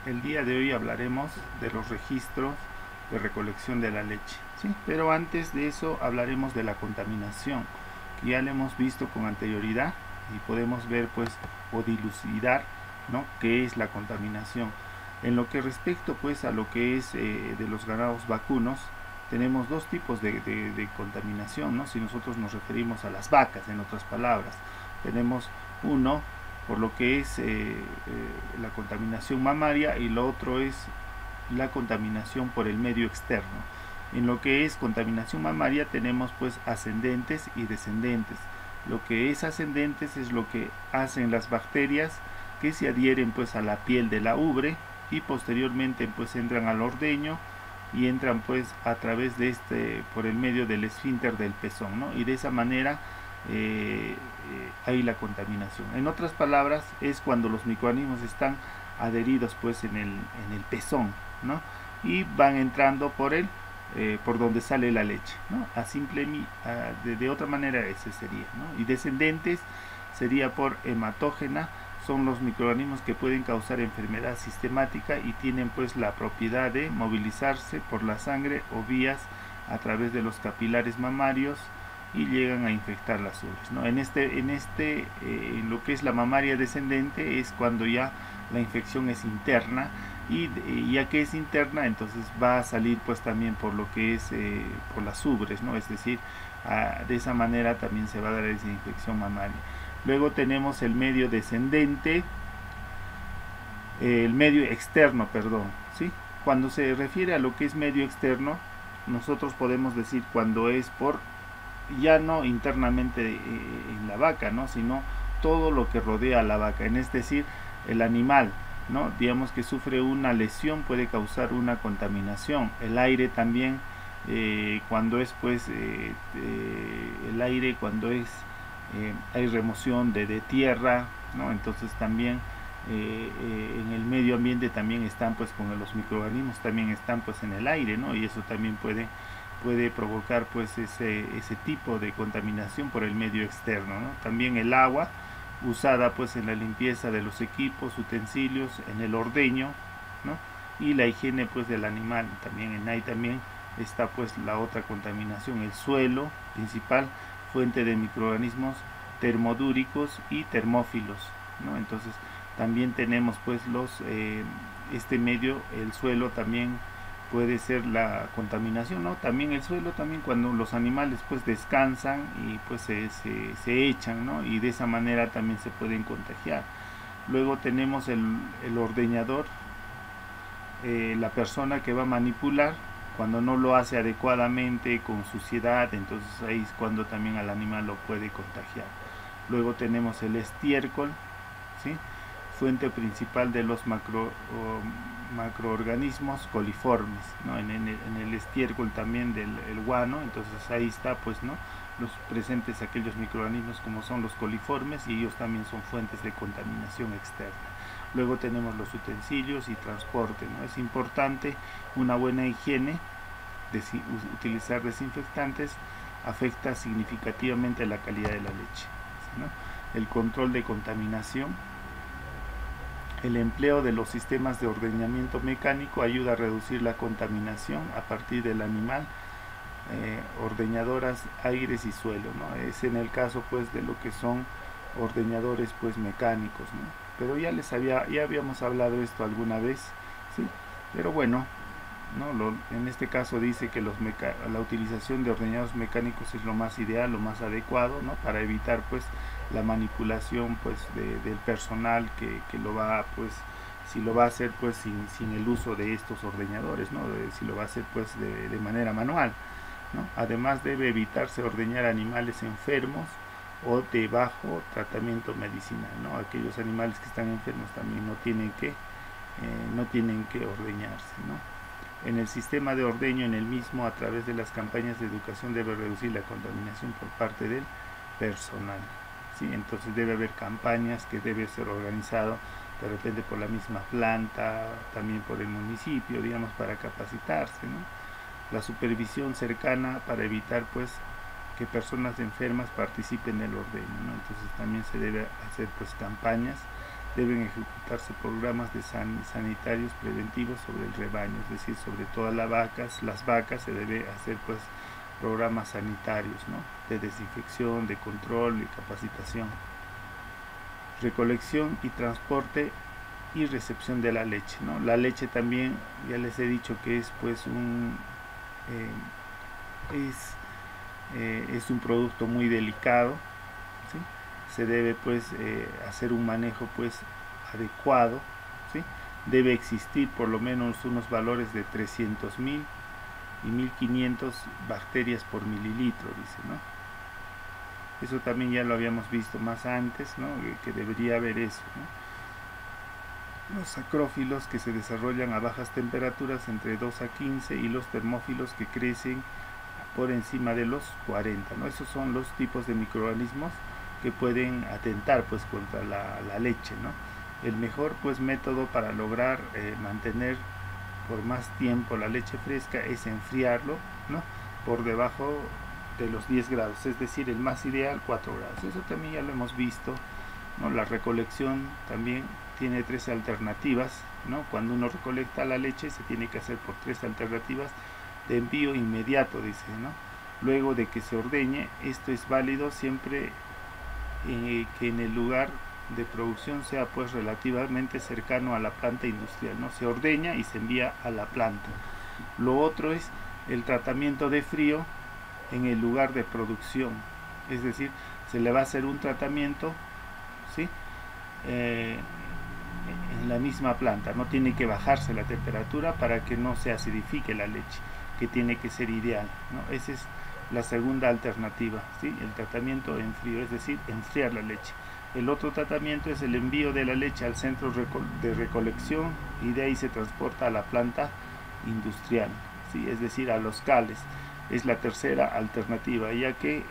El día de hoy hablaremos de los registros de recolección de la leche, ¿sí? Pero antes de eso hablaremos de la contaminación, que ya lo hemos visto con anterioridad y podemos ver pues o dilucidar, ¿no?, qué es la contaminación. En lo que respecto pues a lo que es de los ganados vacunos, tenemos dos tipos de contaminación, ¿no? Si nosotros nos referimos a las vacas, en otras palabras, tenemos uno por lo que es la contaminación mamaria, y lo otro es la contaminación por el medio externo. En lo que es contaminación mamaria tenemos pues ascendentes y descendentes. Lo que es ascendentes es lo que hacen las bacterias que se adhieren pues a la piel de la ubre y posteriormente pues entran al ordeño y entran pues a través de por el medio del esfínter del pezón, ¿no? Y de esa manera hay la contaminación. En otras palabras, es cuando los microorganismos están adheridos pues en el pezón, ¿no? Y van entrando por donde sale la leche, ¿no? De otra manera ese sería, ¿no? Y descendentes sería por hematógena, son los microorganismos que pueden causar enfermedad sistemática y tienen pues la propiedad de movilizarse por la sangre o vías a través de los capilares mamarios y llegan a infectar las ubres, ¿no? En lo que es la mamaria descendente es cuando ya la infección es interna, y ya que es interna, entonces va a salir pues también por lo que es por las ubres, ¿no? Es decir, de esa manera también se va a dar esa infección mamaria. Luego tenemos el medio descendente, el medio externo, perdón, ¿sí? Cuando se refiere a lo que es medio externo, nosotros podemos decir cuando es por ya no internamente en la vaca, ¿no?, sino todo lo que rodea a la vaca, es decir, el animal, ¿no?, digamos que sufre una lesión, puede causar una contaminación. El aire también, cuando es pues el aire cuando es hay remoción de tierra, ¿no?, entonces también en el medio ambiente también están pues con los microorganismos, también están pues en el aire, ¿no?, y eso también puede provocar pues ese tipo de contaminación por el medio externo, ¿no? También el agua usada pues en la limpieza de los equipos, utensilios, en el ordeño, ¿no?, y la higiene pues del animal. También ahí también está pues la otra contaminación, el suelo, principal fuente de microorganismos termodúricos y termófilos, ¿no? Entonces también tenemos pues este medio, el suelo también puede ser la contaminación, ¿no? También el suelo, también cuando los animales pues descansan y pues se echan, ¿no?, y de esa manera también se pueden contagiar. Luego tenemos el ordeñador, la persona que va a manipular, cuando no lo hace adecuadamente, con suciedad, entonces ahí es cuando también al animal lo puede contagiar. Luego tenemos el estiércol, ¿sí?, fuente principal de los macroorganismos coliformes, ¿no?, en el estiércol también del guano, entonces ahí está pues, ¿no?, los presentes aquellos microorganismos como son los coliformes, y ellos también son fuentes de contaminación externa. Luego tenemos los utensilios y transporte, ¿no? Es importante una buena higiene, utilizar desinfectantes afecta significativamente la calidad de la leche, ¿no? El control de contaminación. El empleo de los sistemas de ordeñamiento mecánico ayuda a reducir la contaminación a partir del animal, ordeñadoras, aires y suelo, ¿no? Es en el caso pues de lo que son ordeñadores pues mecánicos, ¿no? Pero ya habíamos hablado esto alguna vez, ¿sí? Pero bueno, ¿no? En este caso dice que la utilización de ordeñados mecánicos es lo más ideal, lo más adecuado, ¿no?, para evitar pues la manipulación pues del personal que lo va pues, si lo va a hacer pues sin el uso de estos ordeñadores, ¿no?, si lo va a hacer pues de manera manual, ¿no? Además debe evitarse ordeñar animales enfermos o de bajo tratamiento medicinal, ¿no? Aquellos animales que están enfermos también no tienen que ordeñarse, ¿no? En el sistema de ordeño, en el mismo, a través de las campañas de educación, debe reducir la contaminación por parte del personal, ¿sí? Entonces debe haber campañas que debe ser organizado de repente por la misma planta, también por el municipio, digamos, para capacitarse, ¿no? La supervisión cercana para evitar pues que personas enfermas participen en el ordeño, ¿no? Entonces también se debe hacer pues campañas deben ejecutarse programas de sanitarios preventivos sobre el rebaño, es decir, sobre todas las vacas se debe hacer pues programas sanitarios, ¿no? De desinfección, de control y capacitación. Recolección y transporte y recepción de la leche, ¿no? La leche también, ya les he dicho que es pues es un producto muy delicado, ¿sí? Se debe pues hacer un manejo pues adecuado, ¿sí? Debe existir por lo menos unos valores de 300.000 y 1500 bacterias por mililitro, dice, ¿no? Eso también ya lo habíamos visto más antes, ¿no? Que debería haber eso, ¿no? Los sacrófilos que se desarrollan a bajas temperaturas entre 2 a 15 y los termófilos que crecen por encima de los 40, ¿no? Esos son los tipos de microorganismos que pueden atentar pues contra la leche, ¿no? El mejor pues método para lograr mantener por más tiempo la leche fresca es enfriarlo, ¿no? Por debajo de los 10 grados, es decir, el más ideal 4 grados. Eso también ya lo hemos visto, ¿no? La recolección también tiene 3 alternativas, ¿no? Cuando uno recolecta la leche se tiene que hacer por 3 alternativas de envío inmediato, dice, ¿no? Luego de que se ordeñe, esto es válido siempre que en el lugar de producción sea pues relativamente cercano a la planta industrial, ¿no? Se ordeña y se envía a la planta. Lo otro es el tratamiento de frío en el lugar de producción, es decir, se le va a hacer un tratamiento, ¿sí? En la misma planta, no tiene que bajarse la temperatura para que no se acidifique la leche, que tiene que ser ideal, ¿no? Esa es la segunda alternativa, ¿sí? El tratamiento en frío, es decir, enfriar la leche. El otro tratamiento es el envío de la leche al centro de recolección y de ahí se transporta a la planta industrial, ¿sí? Es decir, a los cales. Es la tercera alternativa, ya que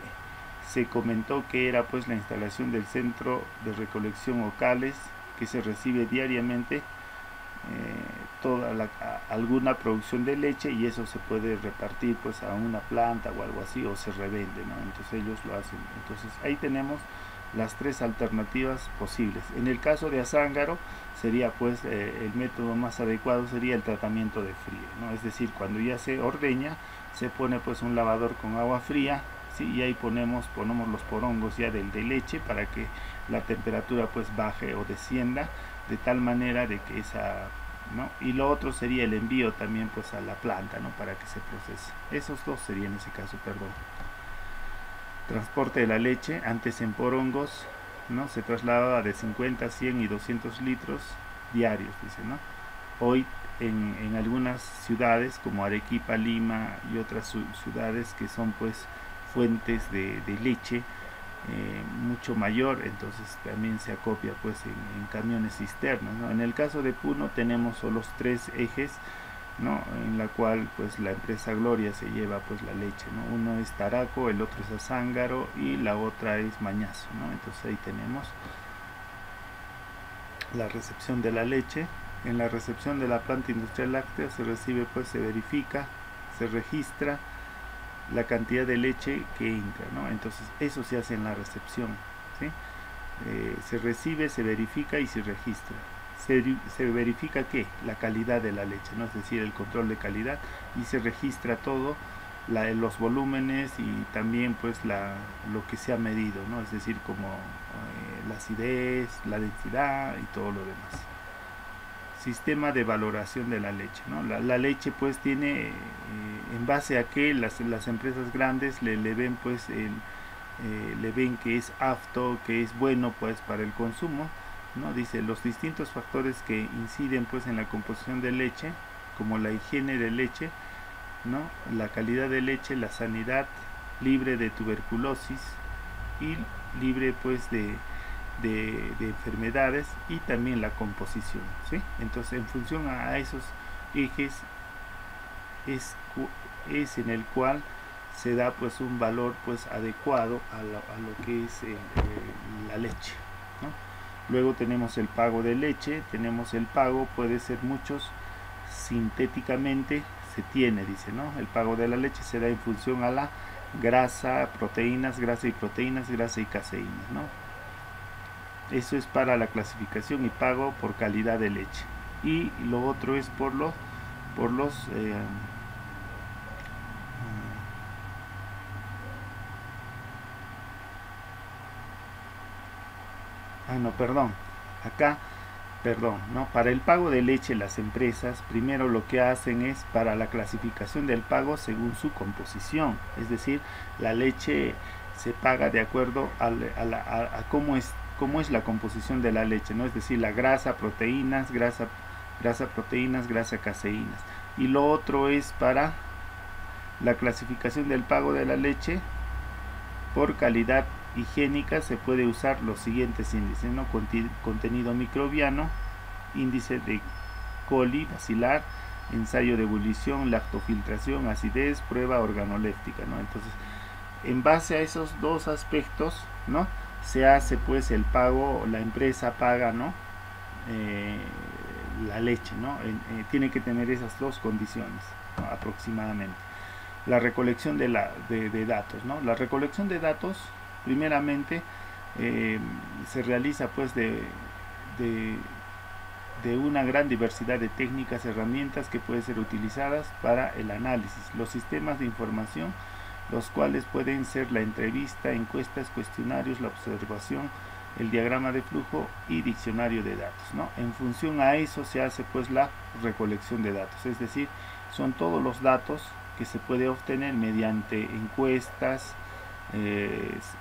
se comentó que era pues la instalación del centro de recolección o cales que se recibe diariamente alguna producción de leche y eso se puede repartir pues a una planta o algo así o se revende, ¿no? Entonces ellos lo hacen. Entonces ahí tenemos las 3 alternativas posibles. En el caso de Azángaro sería pues el método más adecuado sería el tratamiento de frío, ¿no? Es decir, cuando ya se ordeña se pone pues un lavador con agua fría, ¿sí? Y ahí ponemos los porongos ya de leche para que la temperatura pues baje o descienda de tal manera de que esa, ¿no? Y lo otro sería el envío también pues a la planta, ¿no? Para que se procese. Esos dos serían en ese caso, perdón. Transporte de la leche, antes en porongos, ¿no? Se trasladaba de 50, 100 y 200 litros diarios, dice, ¿no? Hoy en algunas ciudades como Arequipa, Lima y otras ciudades que son pues fuentes de leche mucho mayor, entonces también se acopia pues en camiones cisternas, ¿no? En el caso de Puno tenemos solo los 3 ejes, ¿no? En la cual pues la empresa Gloria se lleva pues la leche, ¿no? Uno es Taraco, el otro es Azángaro y la otra es Mañazo, ¿no? Entonces ahí tenemos la recepción de la leche. En la recepción de la planta industrial láctea se recibe pues se verifica, se registra la cantidad de leche que entra, ¿no? Entonces eso se hace en la recepción, ¿sí? Se recibe, se verifica y se registra. Se verifica ¿qué? La calidad de la leche, ¿no? Es decir, el control de calidad, y se registra todo, los volúmenes y también pues lo que se ha medido, ¿no? Es decir, como la acidez, la densidad y todo lo demás. Sistema de valoración de la leche, ¿no? La leche pues tiene en base a que las empresas grandes le ven pues le ven que es apto, que es bueno pues para el consumo, ¿no? Dice los distintos factores que inciden pues en la composición de leche, como la higiene de leche, ¿no? La calidad de leche, la sanidad, libre de tuberculosis y libre pues de enfermedades, y también la composición, ¿sí? Entonces en función a esos ejes es en el cual se da pues un valor pues adecuado a lo que es la leche, ¿no? Luego tenemos el pago de leche, tenemos el pago, puede ser muchos, sintéticamente se tiene, dice, ¿no? El pago de la leche se da en función a la grasa, proteínas, grasa y proteínas, grasa y caseína, ¿no? Eso es para la clasificación y pago por calidad de leche. Y lo otro es por los no, perdón, acá, perdón, ¿no? Para el pago de leche, las empresas primero lo que hacen es para la clasificación del pago según su composición, es decir, la leche se paga de acuerdo a cómo es la composición de la leche, ¿no? Es decir, la grasa, proteínas, grasa, proteínas, grasa, caseínas. Y lo otro es para la clasificación del pago de la leche por calidad higiénica. Se puede usar los siguientes índices, ¿no? Contenido microbiano, índice de coli, bacilar, ensayo de ebullición, lactofiltración, acidez, prueba organoléptica, ¿no? Entonces, en base a esos dos aspectos, ¿no?, se hace pues el pago, la empresa paga, ¿no?, la leche, ¿no? Tiene que tener esas dos condiciones, ¿no?, aproximadamente. La recolección de datos, ¿no? La recolección de datos, primeramente, se realiza pues de una gran diversidad de técnicas, herramientas que pueden ser utilizadas para el análisis. Los sistemas de información, los cuales pueden ser la entrevista, encuestas, cuestionarios, la observación, el diagrama de flujo y diccionario de datos, ¿no? En función a eso se hace pues la recolección de datos, es decir, son todos los datos que se puede obtener mediante encuestas,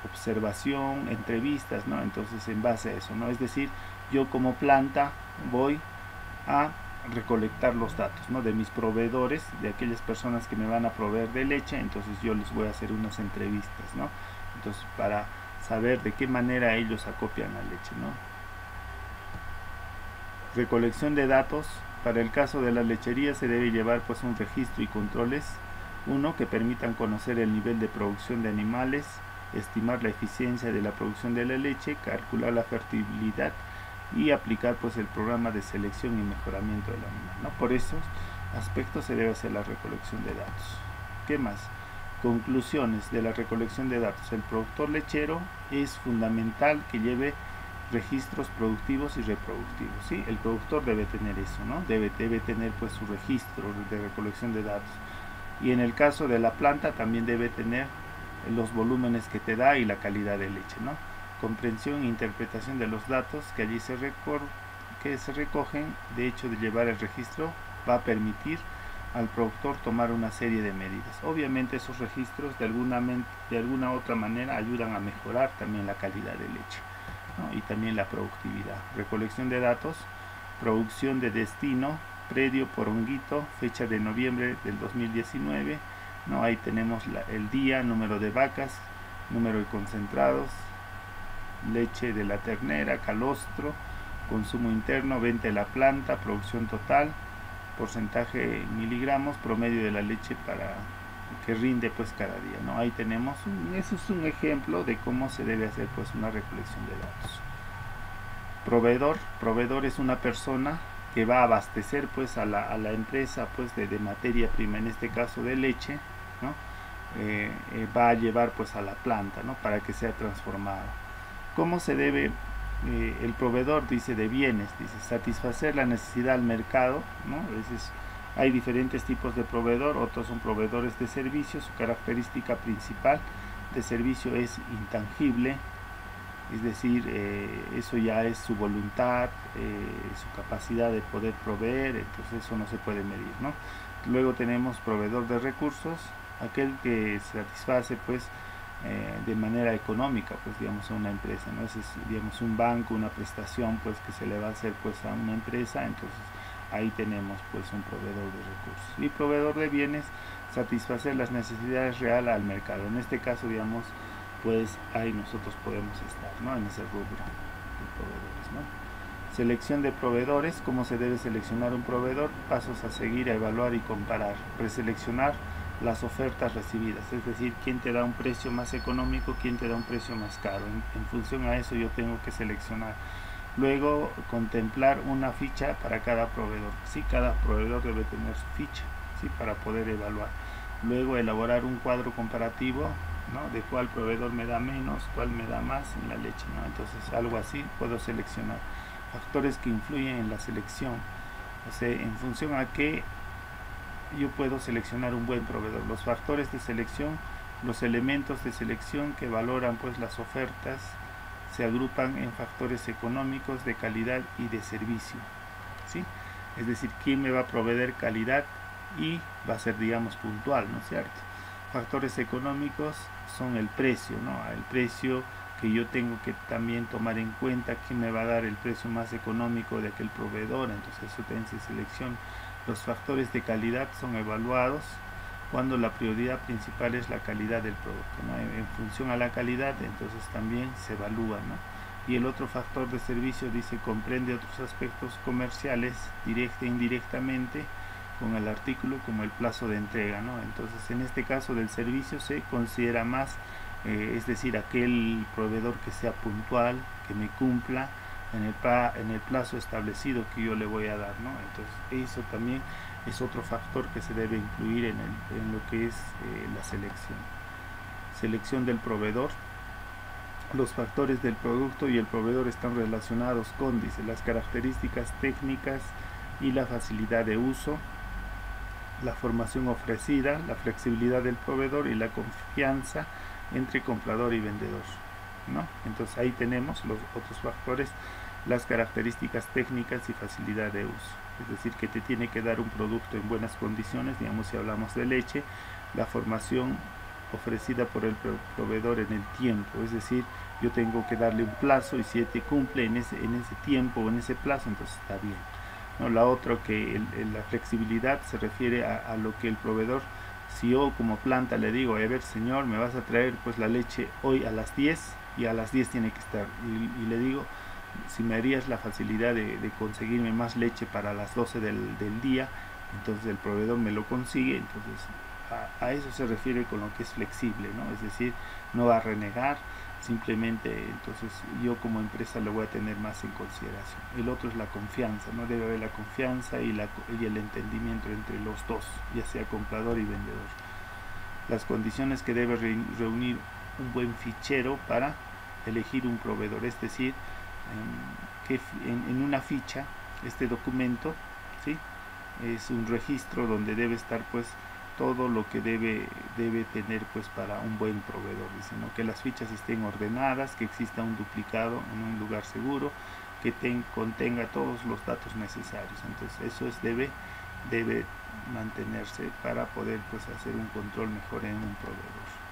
observación, entrevistas, ¿no? Entonces, en base a eso, ¿no? Es decir, yo como planta voy a recolectar los datos, ¿no?, de mis proveedores, de aquellas personas que me van a proveer de leche. Entonces yo les voy a hacer unas entrevistas, ¿no? Entonces, para saber de qué manera ellos acopian la leche, ¿no? Recolección de datos. Para el caso de la lechería se debe llevar pues un registro y controles, uno, que permitan conocer el nivel de producción de animales, estimar la eficiencia de la producción de la leche, calcular la fertilidad y aplicar pues el programa de selección y mejoramiento del animal, ¿no? Por esos aspectos se debe hacer la recolección de datos. ¿Qué más? Conclusiones de la recolección de datos. El productor lechero es fundamental que lleve registros productivos y reproductivos, ¿sí? El productor debe tener eso, ¿no? Debe tener pues su registro de recolección de datos. Y en el caso de la planta también debe tener los volúmenes que te da y la calidad de leche, ¿no? Comprensión e interpretación de los datos que allí se recogen. De hecho, de llevar el registro va a permitir al productor tomar una serie de medidas. Obviamente esos registros de alguna otra manera ayudan a mejorar también la calidad de leche, ¿no?, y también la productividad. Recolección de datos, producción de destino, predio por honguito, fecha de noviembre del 2019, ¿no? Ahí tenemos el día, número de vacas, número de concentrados, leche de la ternera, calostro, consumo interno, venta de la planta, producción total, porcentaje en miligramos, promedio de la leche para que rinde pues cada día, ¿no? Ahí tenemos, eso es un ejemplo de cómo se debe hacer pues una recolección de datos. Proveedor es una persona que va a abastecer pues a la empresa pues de materia prima, en este caso de leche, ¿no? Va a llevar pues a la planta, ¿no?, para que sea transformado. ¿Cómo se debe el proveedor? Dice de bienes, dice satisfacer la necesidad al mercado, ¿no? Hay diferentes tipos de proveedor. Otros son proveedores de servicios. Su característica principal de servicio es intangible, es decir, eso ya es su voluntad, su capacidad de poder proveer. Entonces eso no se puede medir, ¿no? Luego tenemos proveedor de recursos, aquel que satisface pues de manera económica pues digamos a una empresa, ¿no? Ese es, digamos, un banco, una prestación pues que se le va a hacer pues a una empresa. Entonces ahí tenemos pues un proveedor de recursos. Y proveedor de bienes, satisfacer las necesidades reales al mercado. En este caso, digamos, pues ahí nosotros podemos estar, ¿no?, en ese rubro de proveedores, ¿no? Selección de proveedores. ¿Cómo se debe seleccionar un proveedor? Pasos a seguir, a evaluar y comparar. Preseleccionar las ofertas recibidas, es decir, quién te da un precio más económico, quién te da un precio más caro. En función a eso yo tengo que seleccionar. Luego, contemplar una ficha para cada proveedor. Sí, cada proveedor debe tener su ficha, ¿sí?, para poder evaluar. Luego, elaborar un cuadro comparativo ¿no? De cuál proveedor me da menos, cuál me da más en la leche, ¿no? Entonces algo así puedo seleccionar. Factores que influyen en la selección, o sea, en función a qué yo puedo seleccionar un buen proveedor. Los factores de selección, los elementos de selección que valoran pues las ofertas, se agrupan en factores económicos, de calidad y de servicio, ¿sí? Es decir, quién me va a proveer calidad y va a ser, digamos, puntual, ¿no es cierto? Factores económicos son el precio, ¿no? El precio que yo tengo que también tomar en cuenta, quién me va a dar el precio más económico de aquel proveedor, entonces eso también se selecciona. Los factores de calidad son evaluados cuando la prioridad principal es la calidad del producto, ¿no? En función a la calidad, entonces también se evalúa, ¿no? Y el otro factor de servicio, dice, comprende otros aspectos comerciales, directa e indirectamente, con el artículo, como el plazo de entrega, ¿no? Entonces, en este caso del servicio se considera más, es decir, aquel proveedor que sea puntual, que me cumpla en el plazo establecido que yo le voy a dar, ¿no? Entonces, eso también es otro factor que se debe incluir en lo que es la selección. Selección del proveedor. Los factores del producto y el proveedor están relacionados con, dice, las características técnicas y la facilidad de uso, la formación ofrecida, la flexibilidad del proveedor y la confianza entre comprador y vendedor, ¿no? Entonces ahí tenemos los otros factores, las características técnicas y facilidad de uso, es decir, que te tiene que dar un producto en buenas condiciones, digamos, si hablamos de leche, la formación ofrecida por el proveedor en el tiempo, es decir, yo tengo que darle un plazo y si te cumple en ese tiempo o en ese plazo, entonces está bien, ¿no? La otra, que la flexibilidad se refiere a lo que el proveedor, si yo como planta le digo, a ver señor, me vas a traer pues la leche hoy a las 10 y a las 10 tiene que estar, y le digo, si me harías la facilidad de conseguirme más leche para las 12 del día, entonces el proveedor me lo consigue, entonces a eso se refiere con lo que es flexible, ¿no? Es decir, no va a renegar, simplemente entonces yo como empresa lo voy a tener más en consideración. El otro es la confianza, ¿no? Debe haber la confianza y el entendimiento entre los dos, ya sea comprador y vendedor. Las condiciones que debe reunir un buen fichero para elegir un proveedor, es decir, que en una ficha, este documento, ¿sí?, es un registro donde debe estar pues todo lo que debe tener pues para un buen proveedor, dice, ¿no? Que las fichas estén ordenadas, que exista un duplicado en un lugar seguro, que contenga todos los datos necesarios. Entonces eso debe mantenerse para poder pues hacer un control mejor en un proveedor.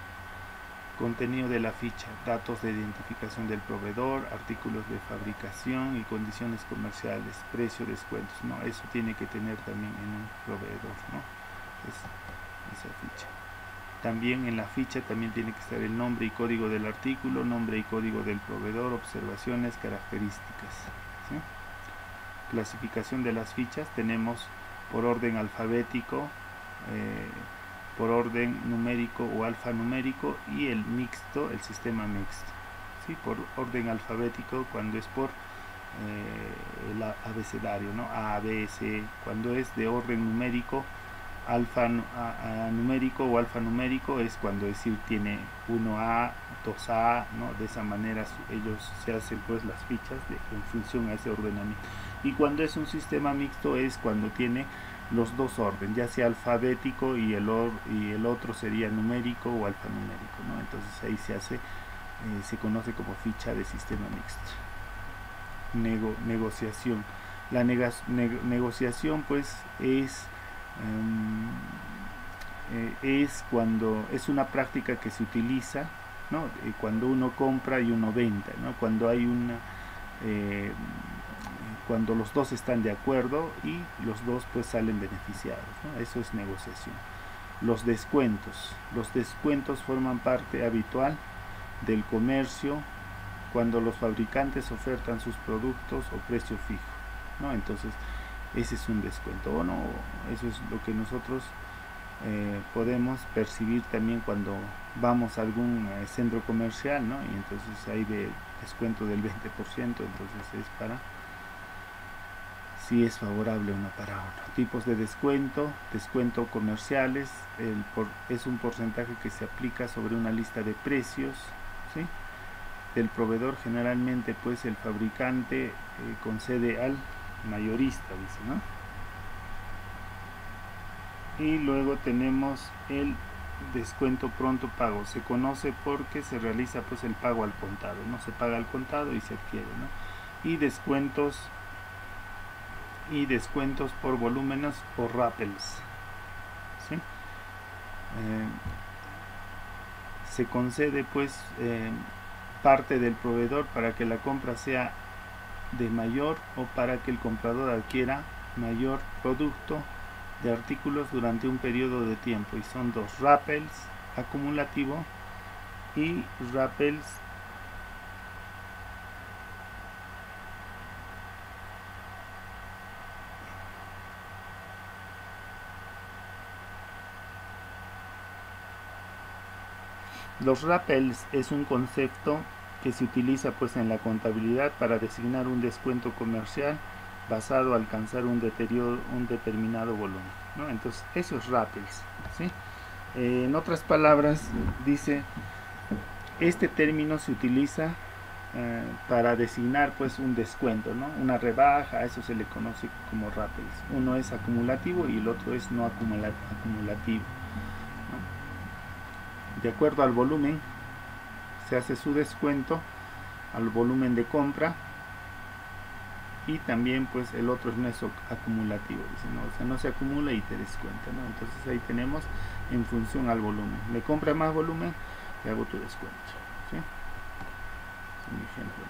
Contenido de la ficha: datos de identificación del proveedor, artículos de fabricación y condiciones comerciales, precio, descuentos, ¿no? Eso tiene que tener también en un proveedor, ¿no? Esa ficha. También en la ficha también tiene que estar el nombre y código del artículo, nombre y código del proveedor, observaciones, características, ¿sí? Clasificación de las fichas: tenemos por orden alfabético, por orden numérico o alfanumérico, y el mixto, el sistema mixto, ¿sí? Por orden alfabético cuando es por el abecedario, ¿no? A, B, C. Cuando es de orden numérico, numérico o alfanumérico, es cuando decir tiene 1A, 2A, ¿no? De esa manera ellos se hacen pues las fichas en función a ese ordenamiento. Y cuando es un sistema mixto es cuando tiene los dos órdenes, ya sea alfabético y el otro sería numérico o alfanumérico, ¿no? Entonces ahí se conoce como ficha de sistema mixto. Negociación. La negociación pues es cuando es una práctica que se utiliza, ¿no? Cuando uno compra y uno vende, ¿no? Cuando hay cuando los dos están de acuerdo y los dos pues salen beneficiados, ¿no? Eso es negociación. Los descuentos forman parte habitual del comercio cuando los fabricantes ofertan sus productos a precio fijo, ¿no? Entonces ese es un descuento, ¿o no? Eso es lo que nosotros podemos percibir también cuando vamos a algún centro comercial, ¿no? Y entonces hay descuento del 20%, entonces es para si es favorable uno para uno. Tipos de descuento: descuento comerciales, es un porcentaje que se aplica sobre una lista de precios, ¿sí?, del proveedor. Generalmente pues el fabricante concede al mayorista, dice, ¿no? Y luego tenemos el descuento pronto pago. Se conoce porque se realiza pues el pago al contado, ¿no? Se paga al contado y se adquiere, ¿no? Y descuentos por volúmenes o rappels, ¿sí? Se concede pues parte del proveedor para que la compra sea de mayor o para que el comprador adquiera mayor producto de artículos durante un periodo de tiempo, y son dos: rappels acumulativo y rappels Los rappels es un concepto que se utiliza pues en la contabilidad para designar un descuento comercial basado a alcanzar un determinado volumen, ¿no? Entonces esos rappels, ¿sí? En otras palabras, dice, este término se utiliza para designar pues un descuento, ¿no? Una rebaja. A eso se le conoce como rappels. Uno es acumulativo y el otro es no acumulativo, ¿no? De acuerdo al volumen se hace su descuento, al volumen de compra, y también pues el otro no es acumulativo, dice, ¿no? O sea, no se acumula y te descuenta, ¿no? Entonces ahí tenemos en función al volumen. Me compra más volumen, te hago tu descuento, ¿sí? Un ejemplo.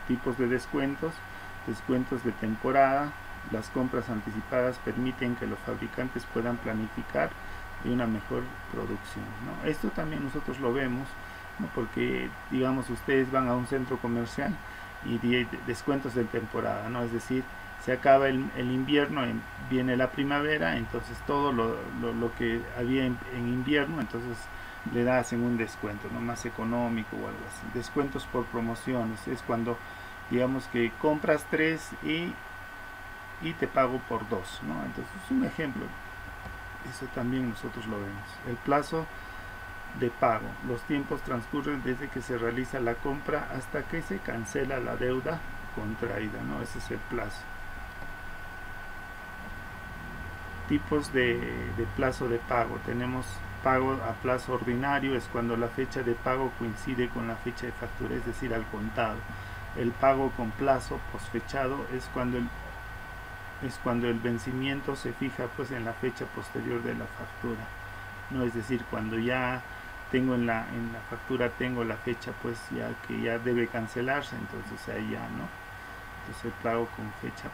Tipos de descuentos: descuentos de temporada. Las compras anticipadas permiten que los fabricantes puedan planificar de una mejor producción, ¿no? Esto también nosotros lo vemos, ¿no? Porque digamos ustedes van a un centro comercial y descuentos de temporada, ¿no? Es decir, se acaba el invierno, viene la primavera, entonces todo lo que había en invierno, entonces le hacen un descuento, ¿no? Más económico o algo así. Descuentos por promociones es cuando digamos que compras 3 y te pago por 2, ¿no? Entonces es un ejemplo. Eso también nosotros lo vemos. El plazo de pago: los tiempos transcurren desde que se realiza la compra hasta que se cancela la deuda contraída, ¿no? Ese es el plazo. Tipos de plazo de pago: tenemos pago a plazo ordinario, es cuando la fecha de pago coincide con la fecha de factura, es decir, al contado. El pago con plazo posfechado es cuando el vencimiento se fija pues en la fecha posterior de la factura, ¿no? Es decir, cuando ya tengo en la factura tengo la fecha pues ya que ya debe cancelarse, entonces ahí ya, ¿no? Entonces el pago con fecha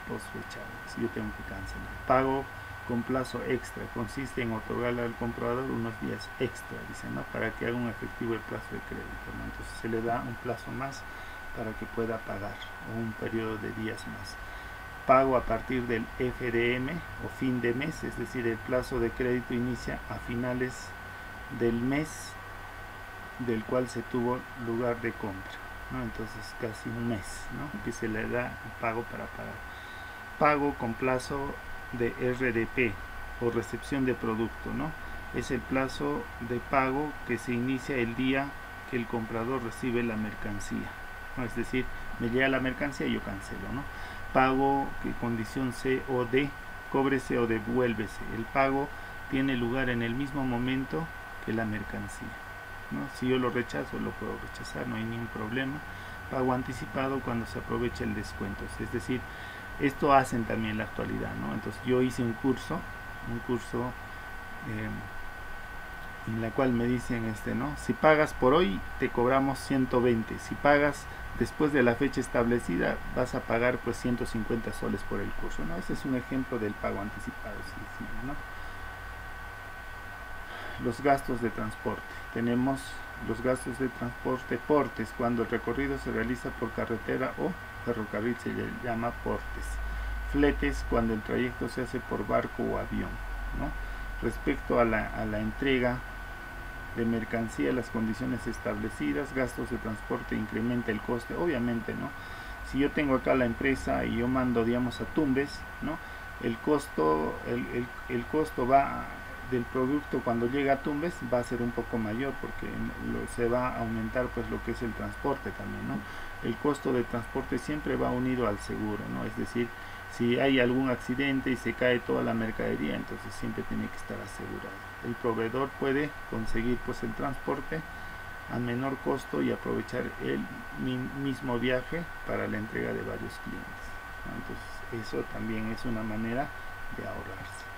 posfechada, si yo tengo que cancelar. Pago con plazo extra consiste en otorgarle al comprador unos días extra, dice, ¿no? Para que haga un efectivo el plazo de crédito, ¿no? Entonces se le da un plazo más para que pueda pagar, o un periodo de días más. Pago a partir del FDM o fin de mes, es decir, el plazo de crédito inicia a finales del mes del cual se tuvo lugar de compra, ¿no? Entonces casi un mes, ¿no? Que se le da el pago para pagar. Pago con plazo de RDP o recepción de producto, ¿no? Es el plazo de pago que se inicia el día que el comprador recibe la mercancía, ¿no? Es decir, me llega la mercancía y yo cancelo, ¿no? Pago que condición C o D: cóbrese o devuélvese. El pago tiene lugar en el mismo momento que la mercancía, ¿no? Si yo lo rechazo, lo puedo rechazar, no hay ningún problema. Pago anticipado cuando se aprovecha el descuento, es decir, esto hacen también en la actualidad, ¿no? Entonces yo hice un curso en la cual me dicen, ¿no? Si pagas por hoy te cobramos 120, si pagas después de la fecha establecida vas a pagar pues 150 soles por el curso, ¿no? Ese es un ejemplo del pago anticipado, ¿no? Los gastos de transporte: tenemos los gastos de transporte portes, cuando el recorrido se realiza por carretera o ferrocarril se llama portes. Fletes, cuando el trayecto se hace por barco o avión, ¿no? Respecto a la entrega de mercancía, las condiciones establecidas. Gastos de transporte incrementa el coste, obviamente, ¿no? si yo tengo acá la empresa y yo mando, digamos, a Tumbes, ¿no? El costo va del producto cuando llega a Tumbes va a ser un poco mayor, porque se va a aumentar pues lo que es el transporte también, ¿no? El costo de transporte siempre va unido al seguro, ¿no? Es decir, si hay algún accidente y se cae toda la mercadería, entonces siempre tiene que estar asegurado. El proveedor puede conseguir pues el transporte a menor costo y aprovechar el mismo viaje para la entrega de varios clientes, ¿no? Entonces eso también es una manera de ahorrarse.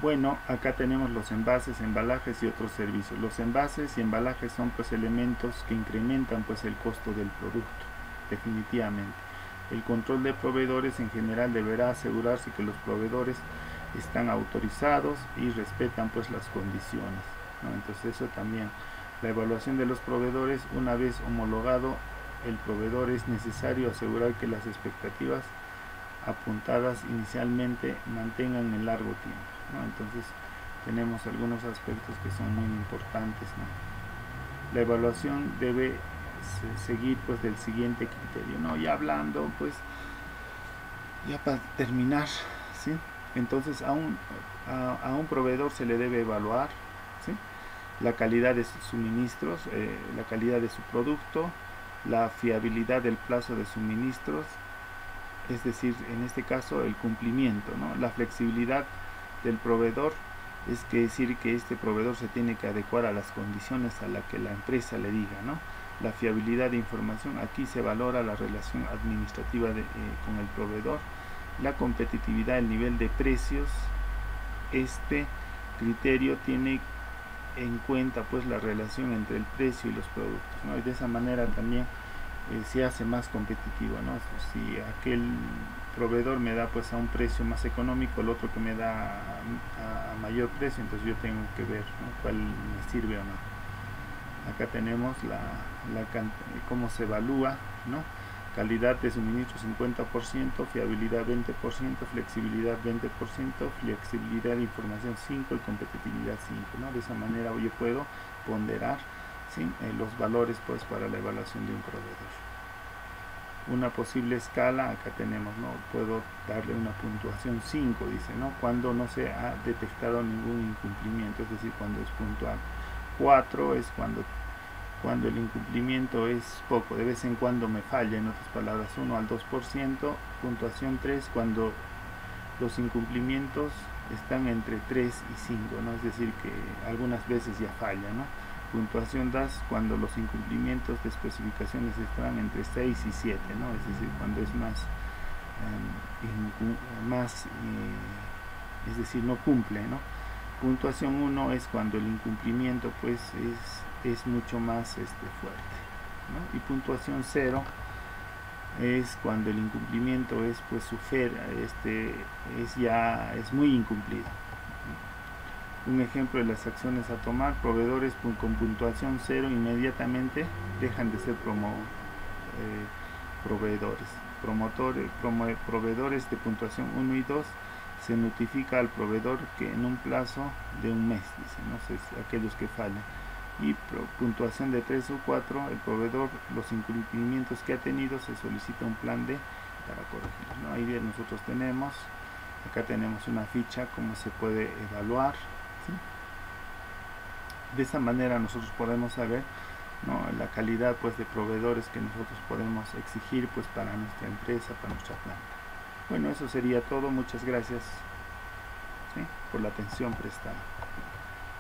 Bueno, acá tenemos los envases, embalajes y otros servicios. Los envases y embalajes son pues elementos que incrementan pues el costo del producto, definitivamente. El control de proveedores en general deberá asegurarse que los proveedores están autorizados y respetan pues las condiciones, ¿no? Entonces eso también, la evaluación de los proveedores, una vez homologado el proveedor, es necesario asegurar que las expectativas apuntadas inicialmente mantengan el largo tiempo, ¿no? Entonces tenemos algunos aspectos que son muy importantes, ¿no? La evaluación debe seguir pues del siguiente criterio, ¿no? Ya hablando pues, ya para terminar, ¿sí? Entonces a un proveedor se le debe evaluar, ¿sí? La calidad de sus suministros, la calidad de su producto, la fiabilidad del plazo de suministros, es decir, en este caso el cumplimiento, ¿no? La flexibilidad del proveedor, es decir que este proveedor se tiene que adecuar a las condiciones a las que la empresa le diga, ¿no? La fiabilidad de información, aquí se valora la relación administrativa con el proveedor, la competitividad, el nivel de precios. Este criterio tiene en cuenta pues la relación entre el precio y los productos, ¿no? Y de esa manera también se hace más competitivo, ¿no? Si aquel proveedor me da pues a un precio más económico, el otro que me da a mayor precio, entonces yo tengo que ver, ¿no?, cuál me sirve o no. Acá tenemos cómo se evalúa, ¿no? Calidad de suministro 50%, fiabilidad 20%, flexibilidad 20%, flexibilidad de información 5% y competitividad 5%, ¿no? De esa manera yo puedo ponderar, ¿sí?, los valores pues para la evaluación de un proveedor. Una posible escala, acá tenemos, ¿no? Puedo darle una puntuación 5, dice, ¿no?, cuando no se ha detectado ningún incumplimiento, es decir, cuando es puntual. 4 es cuando el incumplimiento es poco, de vez en cuando me falla, en otras palabras 1 al 2%, puntuación 3 cuando los incumplimientos están entre 3 y 5, ¿no?, es decir que algunas veces ya falla, ¿no? Puntuación 2 cuando los incumplimientos de especificaciones están entre 6 y 7, ¿no?, es decir, cuando es es decir, no cumple, ¿no? Puntuación 1 es cuando el incumplimiento pues es mucho más fuerte, ¿no? Y puntuación 0 es cuando el incumplimiento es pues es muy incumplido. Un ejemplo de las acciones a tomar: proveedores con puntuación 0 inmediatamente dejan de ser proveedores. Proveedores de puntuación 1 y 2 se notifica al proveedor que en un plazo de un mes, dicen, ¿no? Aquellos que fallan. Y puntuación de 3 o 4, el proveedor, los incumplimientos que ha tenido, se solicita un plan para corregirlos, ¿no? Ahí nosotros tenemos, acá tenemos una ficha cómo se puede evaluar, ¿sí? De esa manera nosotros podemos saber, ¿no?, la calidad pues de proveedores que nosotros podemos exigir pues para nuestra empresa, para nuestra planta. Bueno, eso sería todo. Muchas gracias, ¿sí?, por la atención prestada.